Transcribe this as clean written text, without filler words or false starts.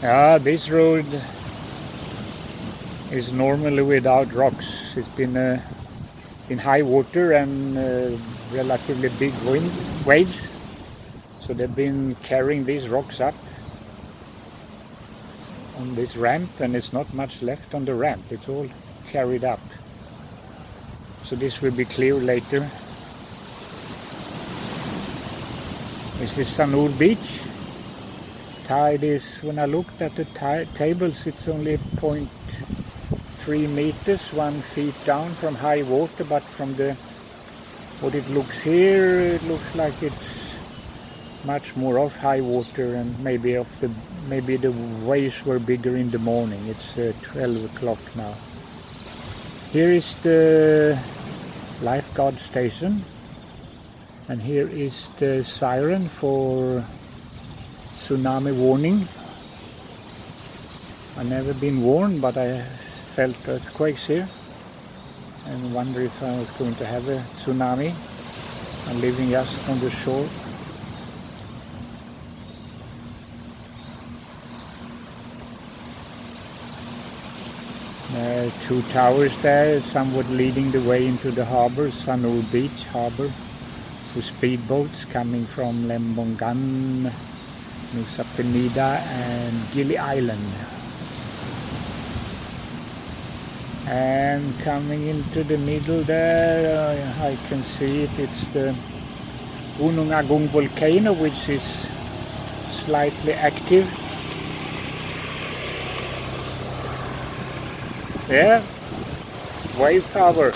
This road is normally without rocks. It's been in high water and relatively big waves, so they've been carrying these rocks up on this ramp, and it's not much left on the ramp. It's all carried up, so this will be clear later. This is Sanur Beach. Tide is, when I looked at the tables, it's only 0.3 meters, 1 feet down from high water, but from what it looks here, it looks like it's much more off high water, and maybe the waves were bigger in the morning. It's 12 o'clock now. Here is the lifeguard station, and here is the siren for tsunami warning. I've never been warned, but I felt earthquakes here and wonder if I was going to have a tsunami. I'm living just on the shore. Two towers there, somewhat leading the way into the harbor, Sanur Beach harbor, for speedboats coming from Lembongan, Nusa Penida and Gili Island. And coming into the middle there, I can see it, it's the Gunung Agung volcano, which is slightly active. Yeah, wave power.